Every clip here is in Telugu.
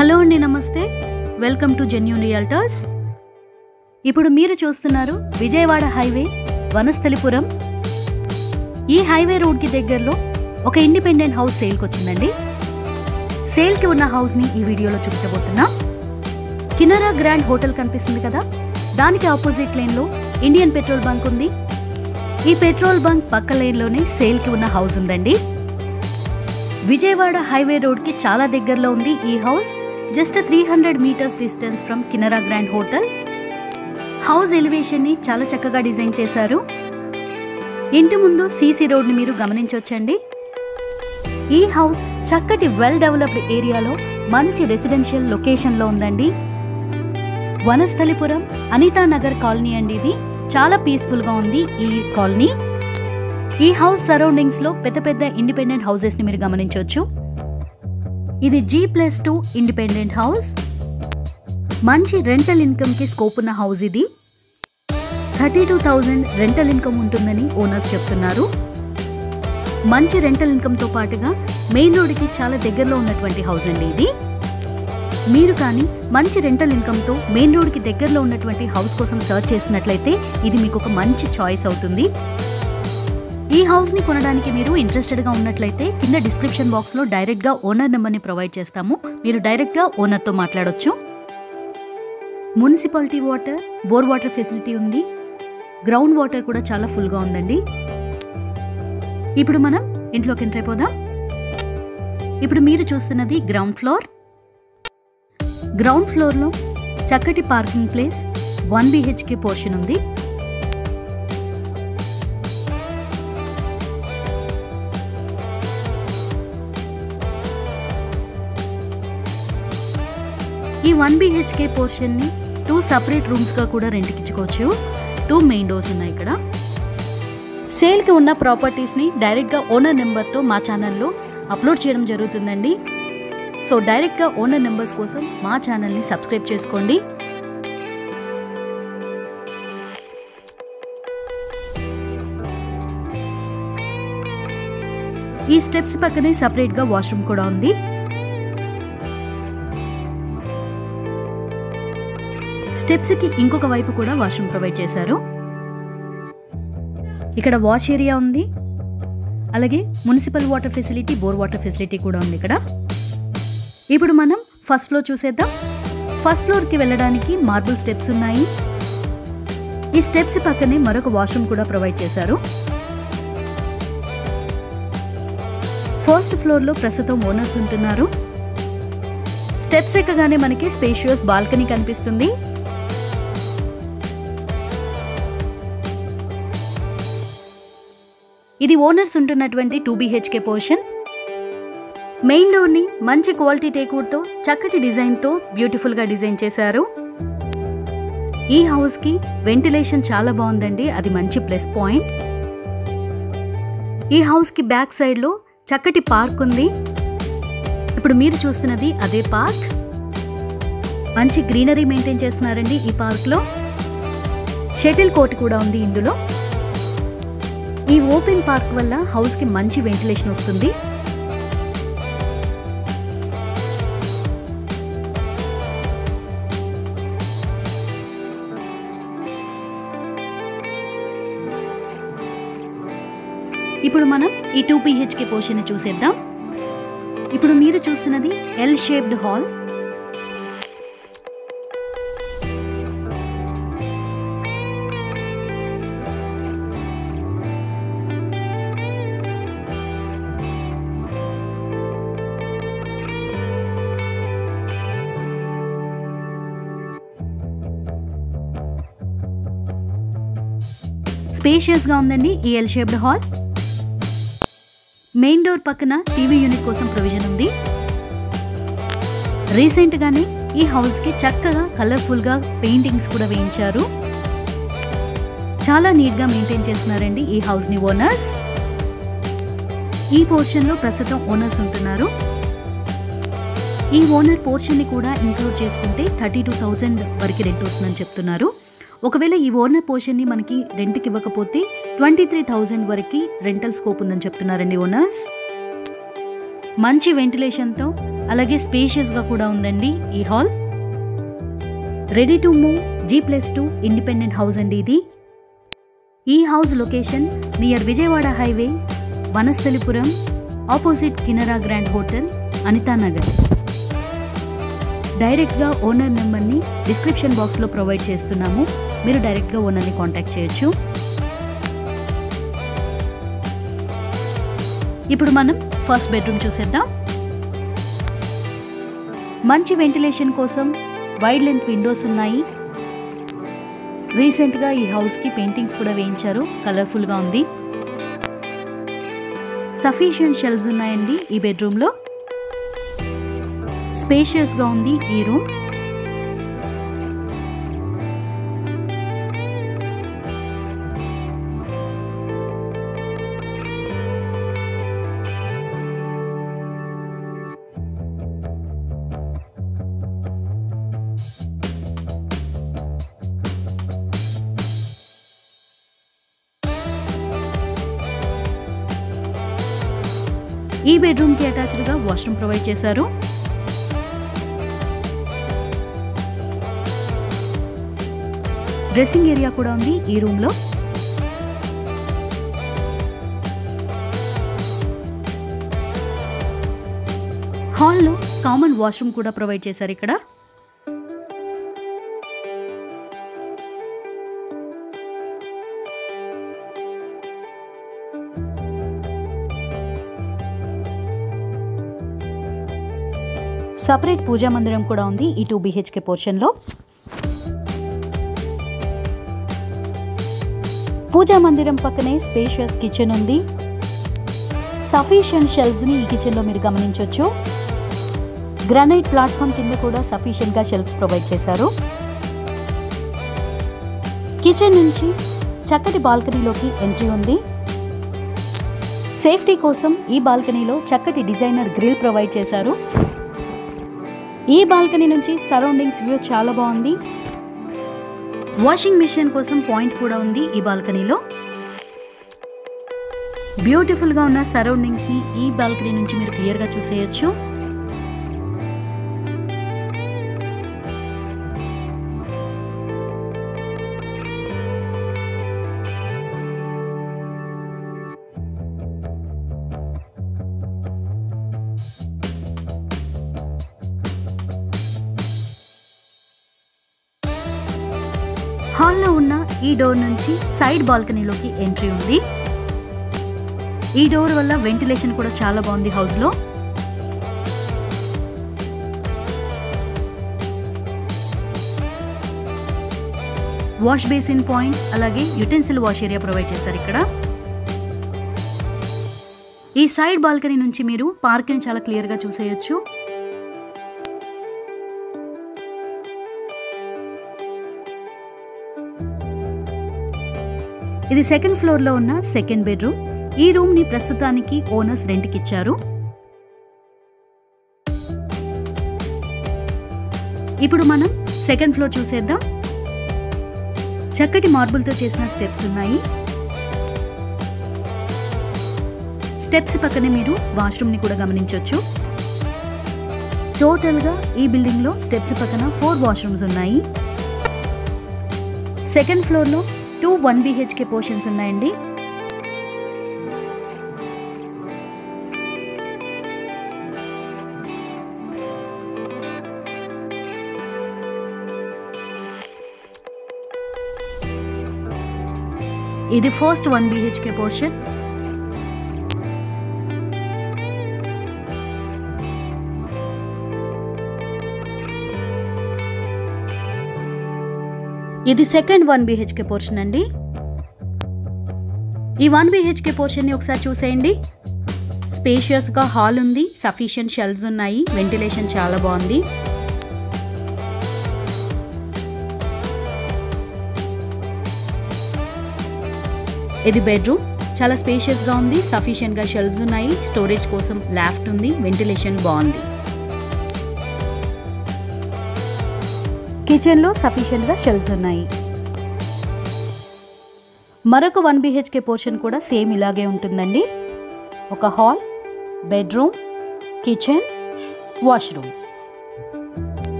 హలో అండి, నమస్తే. Welcome to genuine realtors. ఇప్పుడు మీరు చూస్తున్నారు విజయవాడ హైవే వనస్థలిపురం. ఈ హైవే రోడ్కి దగ్గరలో ఒక ఇండిపెండెంట్ హౌస్ సేల్కి వచ్చిందండి. సేల్కి ఉన్న హౌస్ని ఈ వీడియోలో చూపించబోతున్నా. కినరా గ్రాండ్ హోటల్ కనిపిస్తుంది కదా, దానికి ఆపోజిట్ లైన్లో ఇండియన్ పెట్రోల్ బంక్ ఉంది. ఈ పెట్రోల్ బంక్ పక్క లైన్లోనే సేల్కి ఉన్న హౌస్ ఉందండి. విజయవాడ హైవే రోడ్కి చాలా దగ్గరలో ఉంది ఈ house. Just 300 metres distance from Kinara grand hotel. House ఎలివేషన్ని చాలా చక్కగా డిజైన్ చేశారు. ఇంటి ముందు సీసీ రోడ్ని మీరు గమనించవచ్చండి. ఈ హౌస్ చక్కటి వెల్ డెవలప్డ్ ఏరియాలో మంచి రెసిడెన్షియల్ లొకేషన్లో ఉందండి. వనస్థలిపురం అనితా నగర్ కాలనీ అండి. ఇది చాలా పీస్ఫుల్గా ఉంది ఈ కాలనీ. ఈ హౌస్ సరౌండింగ్స్ లో పెద్ద పెద్ద ఇండిపెండెంట్ హౌసెస్ ని మీరు గమనించవచ్చు. ఇది G+2 ఇండిపెండెంట్ హౌస్. మంచి రెంటల్ ఇన్కమ్ కి స్కోప్ ఉన్న హౌస్ ఇది. 32,000 రెంటల్ ఇన్కమ్ ఉంటుందని ఓనర్స్ చెప్తున్నారు. మంచి రెంటల్ ఇన్కమ్ తో పాటుగా మెయిన్ రోడ్ కి చాలా దగ్గరలో ఉన్నటువంటి హౌస్ అండి ఇది. మీరు కానీ మంచి రెంటల్ ఇన్కమ్ తో మెయిన్ రోడ్ కి దగ్గరలో ఉన్నటువంటి హౌస్ కోసం సర్చ్ చేసినట్లయితే ఇది మీకు ఒక మంచి చాయిస్ అవుతుంది. ఈ హౌస్ని కొనడానికి మీరు ఇంట్రెస్టెడ్గా ఉన్నట్లయితే కింద డిస్క్రిప్షన్ బాక్స్లో డైరెక్ట్గా ఓనర్ నెంబర్ని ప్రొవైడ్ చేస్తాము. మీరు డైరెక్ట్గా ఓనర్తో మాట్లాడొచ్చు. Municipality water, bore water facility ఉంది. గ్రౌండ్ వాటర్ కూడా చాలా ఫుల్గా ఉందండి. ఇప్పుడు మనం ఇంట్లోకి ఎంటర్ అయిపోదాం. ఇప్పుడు మీరు చూస్తున్నది గ్రౌండ్ ఫ్లోర్. గ్రౌండ్ ఫ్లోర్లో చక్కటి పార్కింగ్ ప్లేస్, 1 BHK పోర్షన్ ఉంది. ఈ 1 BHK పోర్షన్ని 2 సపరేట్ రూమ్స్గా కూడా రెంట్కి ఇచ్చుకోవచ్చు. 2 మెయిన్ డోర్స్ ఉన్నాయి ఇక్కడ. సేల్కి ఉన్న ప్రాపర్టీస్ని డైరెక్ట్గా ఓనర్ నెంబర్తో మా ఛానల్లో అప్లోడ్ చేయడం జరుగుతుందండి. సో డైరెక్ట్గా ఓనర్ నెంబర్స్ కోసం మా ఛానల్ని సబ్స్క్రైబ్ చేసుకోండి. ఈ స్టెప్స్ పక్కనే సపరేట్గా వాష్రూమ్ కూడా ఉంది. స్టెప్స్కి ఇంకొక వైపు కూడా వాష్రూమ్ ప్రొవైడ్ చేశారు. ఇక్కడ వాష్ ఏరియా ఉంది. అలాగే municipal water facility, bore water facility కూడా ఉంది ఇక్కడ. ఇప్పుడు మనం ఫస్ట్ ఫ్లోర్ చూసేద్దాం. ఫస్ట్ ఫ్లోర్కి వెళ్ళడానికి మార్బుల్ స్టెప్స్ ఉన్నాయి. ఈ స్టెప్స్ పక్కనే మరొక వాష్రూమ్ కూడా ప్రొవైడ్ చేశారు. ఫస్ట్ ఫ్లోర్లో ప్రస్తుతం ఓనర్స్ ఉంటున్నారు. స్టెప్స్ ఎక్కగానే మనకి స్పేషియస్ బాల్కనీ కనిపిస్తుంది. ఇది ఓనర్స్ ఉంటున్నటువంటి 2 BHK పోర్షన్. మెయిన్ డోర్ని మంచి క్వాలిటీ టేక్వుడ్తో చక్కటి డిజైన్తో బ్యూటిఫుల్గా డిజైన్ చేశారు. ఈ హౌస్కి వెంటిలేషన్ చాలా బాగుందండి, అది మంచి ప్లస్ పాయింట్. ఈ హౌస్కి బ్యాక్ సైడ్లో చక్కటి పార్క్ ఉంది. ఇప్పుడు మీరు చూస్తున్నది అదే పార్క్. మంచి గ్రీనరీ మెయింటైన్ చేస్తున్నారండి ఈ పార్క్లో. షటిల్ కోర్ట్ కూడా ఉంది ఇందులో. ఈ ఓపెన్ పార్క్ వల్ల హౌస్కి మంచి వెంటిలేషన్ వస్తుంది. ఇప్పుడు మనం ఈ 2 BHK పోర్షన్ చూసేద్దాం. ఇప్పుడు మీరు చూస్తున్నది L షేప్డ్ హాల్. స్పేషియస్గా ఉందండి ఈ L shaped hall. Main door పక్కన టీవీ యూనిట్ కోసం ప్రొవిజన్ ఉంది. రీసెంట్గానే ఈ హౌస్కి చక్కగా కలర్ఫుల్గా పెయింటింగ్స్ కూడా వేయించారు. చాలా నీట్గా మెయింటైన్ చేస్తున్నారండి ఈ హౌస్ని ఓనర్స్. ఈ పోర్షన్లో ప్రస్తుతం ఓనర్స్ ఉంటున్నారు. ఈ ఓనర్ పోర్షన్ని కూడా ఇంక్లూడ్ చేసుకుంటే 32,000 వరకు రెంట్ వస్తుందని చెప్తున్నారు. ఒకవేళ ఈ ఓనర్ పోర్షన్ని మనకి రెంట్కి ఇవ్వకపోతే 23,000 వరకు రెంటల్ స్కోప్ ఉందని చెప్తున్నారండి ఓనర్స్. మంచి వెంటిలేషన్తో అలాగే స్పేషియస్గా కూడా ఉందండి ఈ hall. Ready to move G+2 independent house అండి ఇది. ఈ house location near Vijayawada highway, Vanasthalipuram, opposite Kinara grand hotel, Anitanagar. డైరెక్ట్గా ఓనర్ నెంబర్ని డిస్క్రిప్షన్ బాక్స్లో ప్రొవైడ్ చేస్తున్నాము. మీరు డైరెక్ట్గా ఓనర్ని కాంటాక్ట్ చేయొచ్చు. ఇప్పుడు మనం ఫస్ట్ బెడ్రూమ్ చూసేద్దాం. మంచి వెంటిలేషన్ కోసం వైడ్ లెంత్ విండోస్ ఉన్నాయి. రీసెంట్గా ఈ హౌస్కి పెయింటింగ్స్ కూడా వేయించారు, కలర్ఫుల్గా ఉంది. సఫిషియంట్ షెల్ఫ్స్ ఉన్నాయండి ఈ బెడ్రూమ్లో. స్పేషియస్గా ఉంది ఈ రూమ్. ఈ బెడ్రూమ్కి అటాచ్డ్గా వాష్రూమ్ ప్రొవైడ్ చేశారు. డ్రెస్సింగ్ ఏరియా కూడా ఉంది ఈ రూమ్లో. హాల్లో కామన్ వాష్రూమ్ కూడా ప్రొవైడ్ చేశారు ఇక్కడ. సపరేట్ పూజా మందిరం కూడా ఉంది ఈ 2 BHK పోర్షన్లో. పూజా మందిరం పక్కనే స్పేషియస్ కిచెన్ ఉంది. సఫిషియంట్ షెల్ఫ్స్ని ఈ కిచెన్లో మీరు గమనించవచ్చు. గ్రానైట్ ప్లాట్ఫామ్ కింద కూడా సఫిషియంట్గా షెల్ఫ్స్ ప్రొవైడ్ చేశారు. కిచెన్ నుంచి చక్కటి బాల్కనీలోకి ఎంట్రీ ఉంది. సేఫ్టీ కోసం ఈ బాల్కనీలో చక్కటి డిజైనర్ గ్రిల్ ప్రొవైడ్ చేశారు. ఈ బాల్కనీ నుంచి సరౌండింగ్స్ వ్యూ చాలా బాగుంది. వాషింగ్ మిషన్ కోసం పాయింట్ కూడా ఉంది ఈ బాల్కనీలో. బ్యూటిఫుల్గా ఉన్న సరౌండింగ్స్ని ఈ బాల్కనీ నుంచి మీరు క్లియర్గా చూసేయచ్చు. హాల్లో ఉన్న ఈ డోర్ నుంచి సైడ్ బాల్కనీలోకి ఎంట్రీ ఉంది. ఈ డోర్ వల్ల వెంటిలేషన్ కూడా చాలా బాగుంది హౌస్లో. వాష్ బేసిన్ పాయింట్ అలాగే యుటెన్సిల్ వాష్ ఏరియా ప్రొవైడ్ చేశారు ఇక్కడ. ఈ సైడ్ బాల్కనీ నుంచి మీరు పార్క్ని చాలా క్లియర్గా చూసేయచ్చు. ఇది సెకండ్ ఫ్లోర్లో ఉన్న సెకండ్ బెడ్రూమ్. ఈ రూమ్ని ప్రస్తుతానికి ఓనర్స్ రెంట్కి ఇచ్చారు. ఇప్పుడు మనం సెకండ్ ఫ్లోర్ చూసేద్దాం. చక్కటి మార్బుల్తో చేసిన స్టెప్స్ ఉన్నాయి. స్టెప్స్ పక్కనే మీరు వాష్రూమ్ని కూడా గమనించవచ్చు. టోటల్గా ఈ బిల్డింగ్లో స్టెప్స్ పక్కన 4 వాష్రూమ్స్ ఉన్నాయి. సెకండ్ ఫ్లోర్లో 2 1 BHK పోర్షన్స్ ఉన్నాయండి. ఇది ఫస్ట్ 1 BHK పోర్షన్. ఇది సెకండ్ 1 BHK పోర్షన్ అండి. ఈ 1 BHK పోర్షన్ని ఒకసారి చూసేయండి. స్పేషియస్గా హాల్ ఉంది, సఫిషియంట్ షెల్ఫ్స్ ఉన్నాయి, వెంటిలేషన్ చాలా బాగుంది. ఇది బెడ్రూమ్, చాలా స్పేషియస్గా ఉంది, సఫిషియంట్గా షెల్ఫ్స్ ఉన్నాయి, స్టోరేజ్ కోసం లాఫ్ట్ ఉంది, వెంటిలేషన్ బాగుంది. కిచెన్లో సఫిషియంట్గా షెల్ఫ్స్ ఉన్నాయి. మరొక 1 BHK పోర్షన్ కూడా సేమ్ ఇలాగే ఉంటుందండి. ఒక hall, bedroom, kitchen, washroom.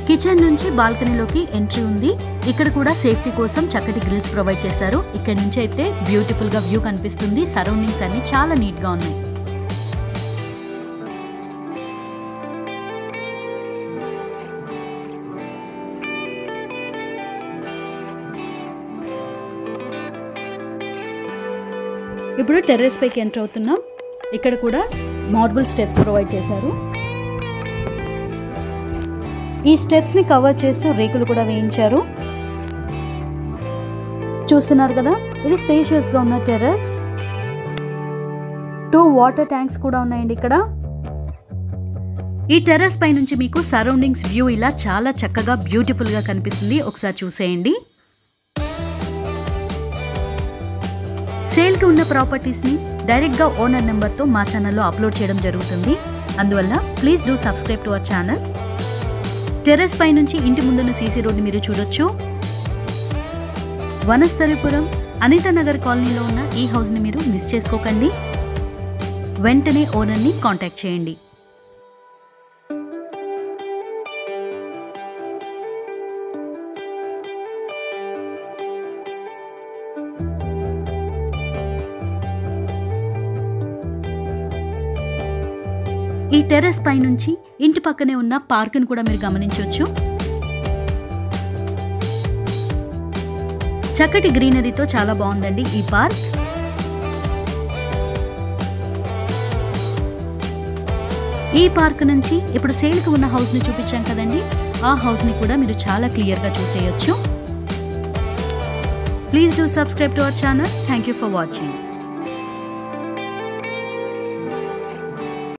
Kitchen నుంచి బాల్కనీలోకి ఎంట్రీ ఉంది. ఇక్కడ కూడా సేఫ్టీ కోసం చక్కటి గ్రిల్స్ ప్రొవైడ్ చేశారు. ఇక్కడ నుంచి అయితే బ్యూటిఫుల్ గా వ్యూ కనిపిస్తుంది. సరౌండింగ్స్ అన్ని చాలా నీట్ గా ఉన్నాయి. ఇప్పుడు టెర్రస్ పైకి ఎంటర్ అవుతున్నాం. ఇక్కడ కూడా మార్బుల్ స్టెప్స్ ప్రొవైడ్ చేశారు. ఈ స్టెప్స్ ని కవర్ చేస్తూ రేకులు కూడా వేయించారు. చూస్తున్నారు కదా, ఇది స్పేషియస్ గా ఉన్న టెర్రస్. 2 వాటర్ ట్యాంక్స్ కూడా ఉన్నాయండి ఇక్కడ. ఈ టెర్రస్ పై నుంచి మీకు సరౌండింగ్స్ వ్యూ ఇలా చాలా చక్కగా బ్యూటిఫుల్ గా కనిపిస్తుంది. ఒకసారి చూసేయండి. సేల్ కి ఉన్న ప్రాపర్టీస్ ని డైరెక్ట్ గా ఓనర్ నెంబర్ తో మా ఛానల్లో అప్లోడ్ చేయడం జరుగుతుంది. అందువల్ల please do subscribe to our channel. Terrace పై నుంచి ఇంటి ముందున్న సీసీ రోడ్ని మీరు చూడొచ్చు. వనస్థలిపురం అనితా నగర్ కాలనీలో ఉన్న ఈ హౌస్ని మీరు మిస్ చేసుకోకండి. వెంటనే ఓనర్ని కాంటాక్ట్ చేయండి. ఈ టెర్రస్ పై నుంచి ఇంటి పక్కనే ఉన్న పార్క్ను కూడా మీరు గమనించవచ్చు. చక్కటి గ్రీనరీతో చాలా బాగుందండి ఈ పార్క్. ఈ పార్క్ నుంచి ఇప్పుడు సేల్కి ఉన్న హౌస్ని చూపించాం కదండి, ఆ హౌస్ని కూడా మీరు చాలా క్లియర్గా చూసేయచ్చు. Please do subscribe to our channel. Thank you for watching.